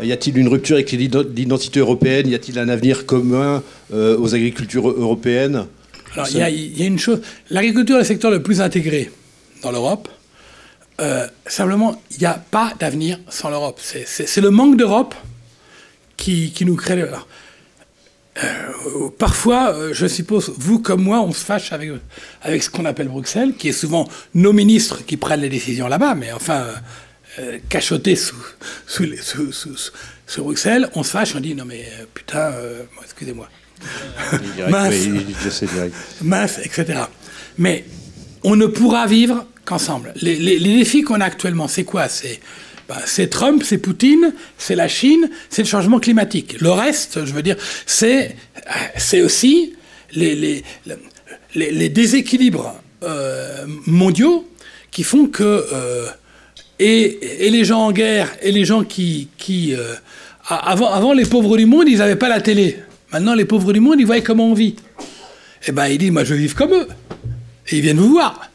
Y a-t-il une rupture avec l'identité européenne? Y a-t-il un avenir commun aux agricultures européennes? Alors, il y a une chose. L'agriculture est le secteur le plus intégré dans l'Europe. Simplement, il n'y a pas d'avenir sans l'Europe. C'est le manque d'Europe qui nous crée... Alors, parfois, je suppose, vous comme moi, on se fâche avec ce qu'on appelle Bruxelles, qui est souvent nos ministres qui prennent les décisions là-bas, mais enfin, cachotés sous Bruxelles, on se fâche, on dit non mais putain, excusez-moi, mince, etc. Mais on ne pourra vivre qu'ensemble. Les défis qu'on a actuellement, c'est quoi? C'est Trump, c'est Poutine, c'est la Chine, c'est le changement climatique. Le reste, je veux dire, c'est aussi les déséquilibres mondiaux qui font que et les gens en guerre et les gens avant les pauvres du monde, ils n'avaient pas la télé. Maintenant, les pauvres du monde, ils voient comment on vit. Eh ben, ils disent, moi, je veux vivre comme eux. Et ils viennent vous voir.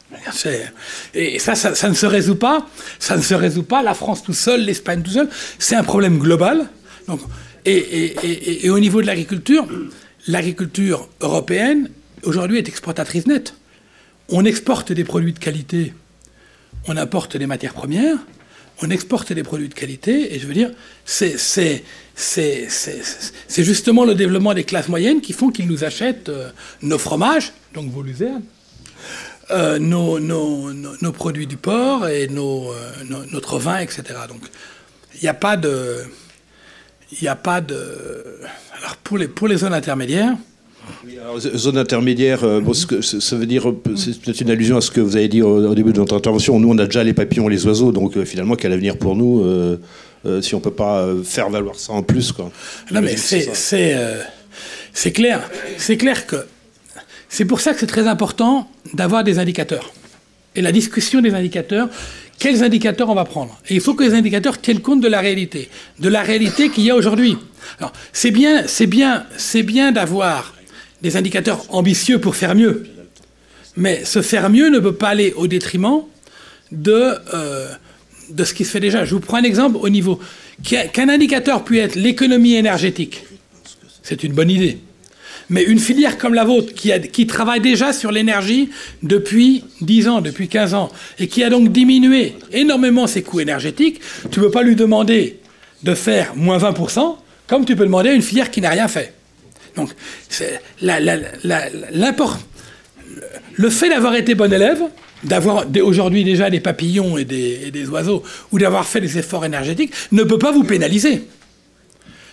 Et ça ne se résout pas. Ça ne se résout pas. La France tout seul, l'Espagne tout seul. C'est un problème global. Donc, et au niveau de l'agriculture européenne, aujourd'hui, est exportatrice nette. On exporte des produits de qualité. On importe des matières premières. On exporte des produits de qualité. Et je veux dire, c'est justement le développement des classes moyennes qui font qu'ils nous achètent nos fromages, donc vos luzernes, nos produits du porc et notre vin, etc. Donc, il n'y a pas de... Alors, pour les zones intermédiaires... Oui, alors, zone intermédiaire, bon, ça veut dire... C'est peut-être une allusion à ce que vous avez dit au début de notre intervention. Nous, on a déjà les papillons et les oiseaux, donc finalement, quel avenir pour nous si on ne peut pas faire valoir ça en plus, quoi. Non, mais c'est clair. C'est clair que... C'est pour ça que c'est très important d'avoir des indicateurs. Et la discussion des indicateurs, quels indicateurs on va prendre? Et il faut que les indicateurs tiennent compte de la réalité qu'il y a aujourd'hui. Alors, c'est bien d'avoir des indicateurs ambitieux pour faire mieux. Mais ce faire mieux ne peut pas aller au détriment de ce qui se fait déjà. Je vous prends un exemple au niveau... Qu'un indicateur puisse être l'économie énergétique, c'est une bonne idée. Mais une filière comme la vôtre, qui travaille déjà sur l'énergie depuis 10 ans, depuis 15 ans, et qui a donc diminué énormément ses coûts énergétiques, tu ne peux pas lui demander de faire moins 20%, comme tu peux demander à une filière qui n'a rien fait. Donc, le fait d'avoir été bon élève, d'avoir aujourd'hui déjà des papillons et des oiseaux, ou d'avoir fait des efforts énergétiques, ne peut pas vous pénaliser.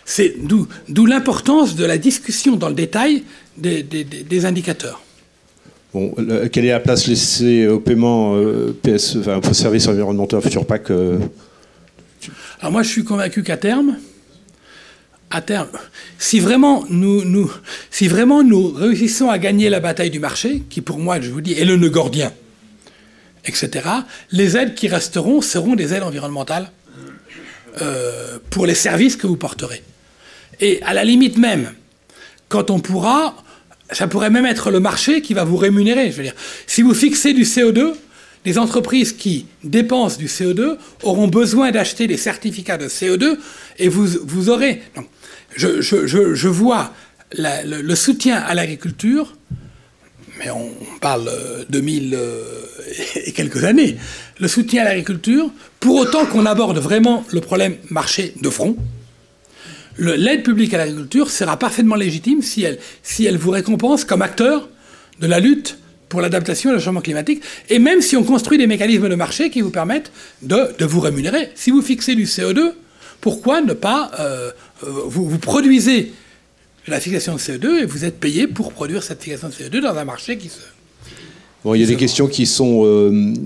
C'est d'où l'importance de la discussion dans le détail des indicateurs. Bon, quelle est la place laissée au paiement PS, enfin, aux services environnementaux futur PAC Alors moi, je suis convaincu qu'à terme, si vraiment nous réussissons à gagner la bataille du marché, qui pour moi, je vous dis, est le nœud gordien, etc., les aides qui resteront seront des aides environnementales pour les services que vous porterez. Et à la limite même, quand on pourra, ça pourrait même être le marché qui va vous rémunérer. Je veux dire, si vous fixez du CO2, les entreprises qui dépensent du CO2 auront besoin d'acheter des certificats de CO2 et vous aurez... Donc, je vois le soutien à l'agriculture, mais on parle 2000 et quelques années, le soutien à l'agriculture, pour autant qu'on aborde vraiment le problème marché de front, l'aide publique à l'agriculture sera parfaitement légitime si elle vous récompense comme acteur de la lutte pour l'adaptation au changement climatique, et même si on construit des mécanismes de marché qui vous permettent de vous rémunérer. Si vous fixez du CO2, pourquoi ne pas... vous produisez la fixation de CO2 et vous êtes payé pour produire cette fixation de CO2 dans un marché qui se... Bon, il y a des questions qui sont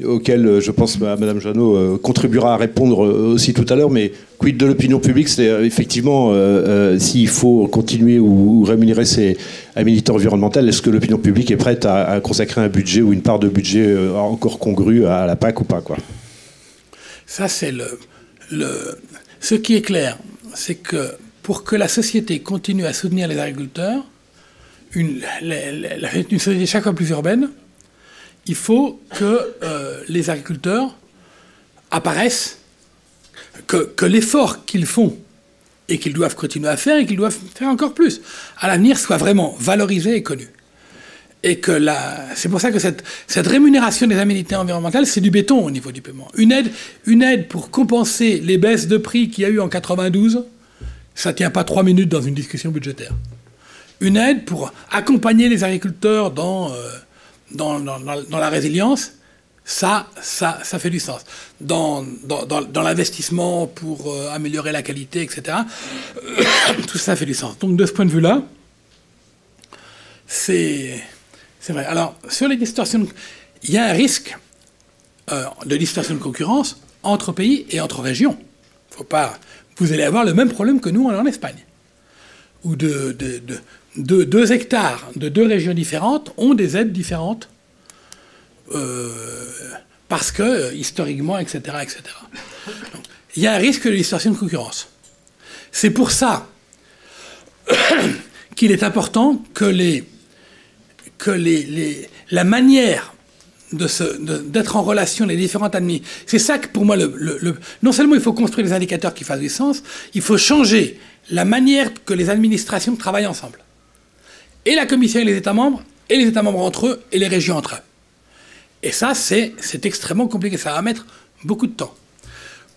auxquelles, je pense, Mme Jeannot contribuera à répondre aussi tout à l'heure, mais quid de l'opinion publique? C'est effectivement, s'il faut continuer ou rémunérer un militant environnemental, est-ce que l'opinion publique est prête à consacrer un budget ou une part de budget encore congrue à la PAC ou pas, quoi? Ça, c'est ce qui est clair, c'est que pour que la société continue à soutenir les agriculteurs, une société chaque fois plus urbaine, il faut que les agriculteurs apparaissent, que l'effort qu'ils font et qu'ils doivent continuer à faire et qu'ils doivent faire encore plus, à l'avenir, soient vraiment valorisés et connus. Et que c'est pour ça que cette rémunération des aménités environnementales, c'est du béton au niveau du paiement. Une aide pour compenser les baisses de prix qu'il y a eu en 92, ça ne tient pas 3 minutes dans une discussion budgétaire. Une aide pour accompagner les agriculteurs dans la résilience, ça fait du sens. Dans l'investissement pour améliorer la qualité, etc., tout ça fait du sens. Donc de ce point de vue-là, c'est vrai. Alors, sur les distorsions, il y a un risque de distorsion de concurrence entre pays et entre régions. Faut pas, vous allez avoir le même problème que nous en Espagne, où 2 hectares de 2 régions différentes ont des aides différentes parce que, historiquement, etc., etc. Donc, il y a un risque de distorsion de concurrence. C'est pour ça qu'il est important que la manière d'être en relation les différentes administrations. C'est ça que pour moi, non seulement il faut construire des indicateurs qui fassent du sens, il faut changer la manière que les administrations travaillent ensemble. Et la Commission et les États membres entre eux, et les régions entre eux. Et ça, c'est extrêmement compliqué. Ça va mettre beaucoup de temps.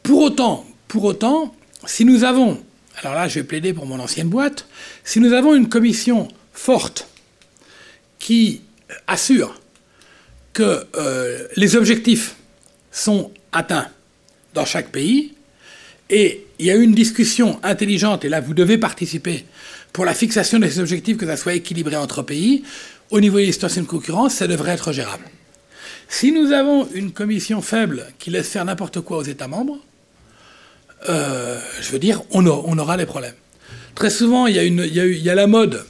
Pour autant, si nous avons, alors là, je vais plaider pour mon ancienne boîte, si nous avons une commission forte qui assure que les objectifs sont atteints dans chaque pays, et il y a une discussion intelligente, et là vous devez participer, pour la fixation de ces objectifs, que ça soit équilibré entre pays, au niveau des distorsions de concurrence, ça devrait être gérable. Si nous avons une commission faible qui laisse faire n'importe quoi aux États membres, je veux dire, on aura des problèmes. Très souvent, il y a la mode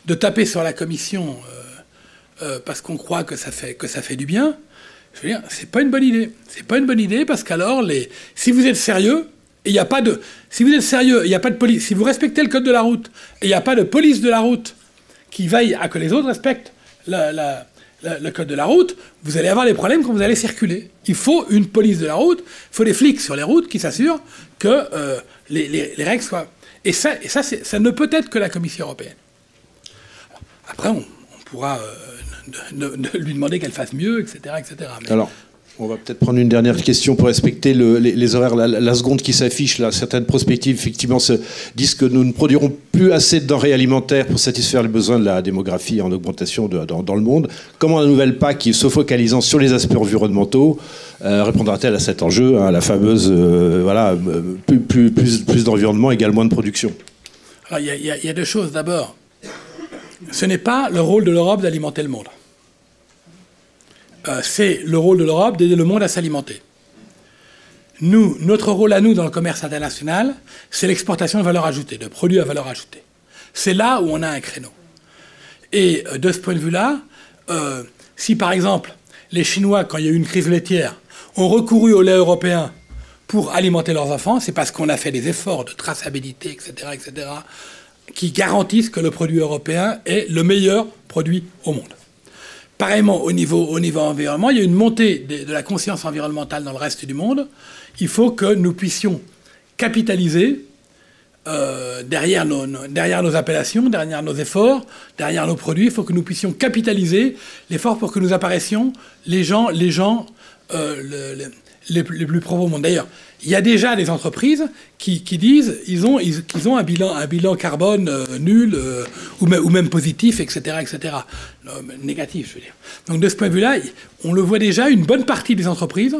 de taper sur la commission parce qu'on croit que ça fait du bien. Je veux dire, c'est pas une bonne idée. C'est pas une bonne idée parce qu'alors, si vous êtes sérieux, et il n'y a pas de... Si vous êtes sérieux, il n'y a pas de police. Si vous respectez le code de la route, et il n'y a pas de police de la route qui veille à que les autres respectent le code de la route, vous allez avoir des problèmes quand vous allez circuler. Il faut une police de la route, il faut des flics sur les routes qui s'assurent que les règles soient... Et ça ne peut être que la Commission européenne. Après, on pourra lui demander qu'elle fasse mieux, etc. etc. Mais... Alors, on va peut-être prendre une dernière question pour respecter les horaires. La seconde qui s'affiche, là, certaines prospectives, effectivement, disent que nous ne produirons plus assez de denrées alimentaires pour satisfaire les besoins de la démographie en augmentation dans le monde. Comment la nouvelle PAC, se focalisant sur les aspects environnementaux, répondra-t-elle à cet enjeu, à la fameuse, plus d'environnement égale moins de production? Alors, il y a 2 choses. D'abord, ce n'est pas le rôle de l'Europe d'alimenter le monde. C'est le rôle de l'Europe d'aider le monde à s'alimenter. Notre rôle à nous dans le commerce international, c'est l'exportation de valeur ajoutée, de produits à valeur ajoutée. C'est là où on a un créneau. Et de ce point de vue-là, si par exemple les Chinois, quand il y a eu une crise laitière, ont recouru au lait européen pour alimenter leurs enfants, c'est parce qu'on a fait des efforts de traçabilité, etc., qui garantissent que le produit européen est le meilleur produit au monde. Pareillement, au niveau environnement, il y a une montée de la conscience environnementale dans le reste du monde. Il faut que nous puissions capitaliser derrière nos appellations, derrière nos efforts, derrière nos produits. Il faut que nous puissions capitaliser l'effort pour que nous apparaissions les gens les plus probes au monde. D'ailleurs, il y a déjà des entreprises qui disent qu'ils ont un bilan carbone nul ou même positif, etc. Négatif, je veux dire. Donc de ce point de vue-là, on le voit déjà, une bonne partie des entreprises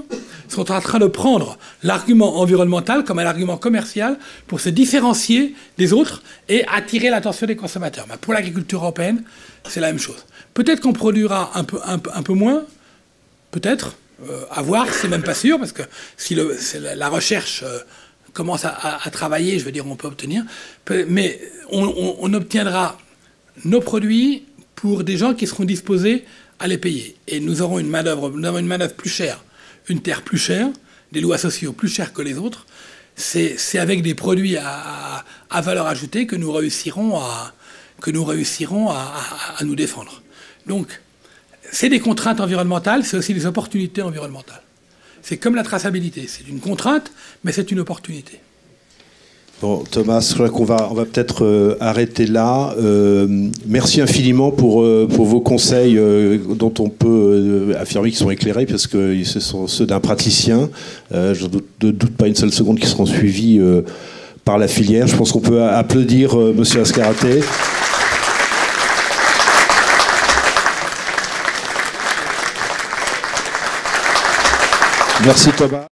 sont en train de prendre l'argument environnemental comme un argument commercial pour se différencier des autres et attirer l'attention des consommateurs. Mais pour l'agriculture européenne, c'est la même chose. Peut-être qu'on produira un peu moins, peut-être. À voir, c'est même pas sûr, parce que si la recherche commence à travailler, je veux dire, on peut obtenir, mais on obtiendra nos produits pour des gens qui seront disposés à les payer. Et nous avons une manœuvre plus chère, une terre plus chère, des lois sociaux plus chères que les autres. C'est avec des produits à valeur ajoutée que nous réussirons à nous défendre. Donc, c'est des contraintes environnementales, c'est aussi des opportunités environnementales. C'est comme la traçabilité, c'est une contrainte, mais c'est une opportunité. Bon, Thomas, je crois qu'on va peut-être arrêter là. Merci infiniment pour vos conseils dont on peut affirmer qu'ils sont éclairés, parce que ce sont ceux d'un praticien. Je ne doute pas une seule seconde qu'ils seront suivis par la filière. Je pense qu'on peut applaudir Monsieur Azcárate. Merci Thomas.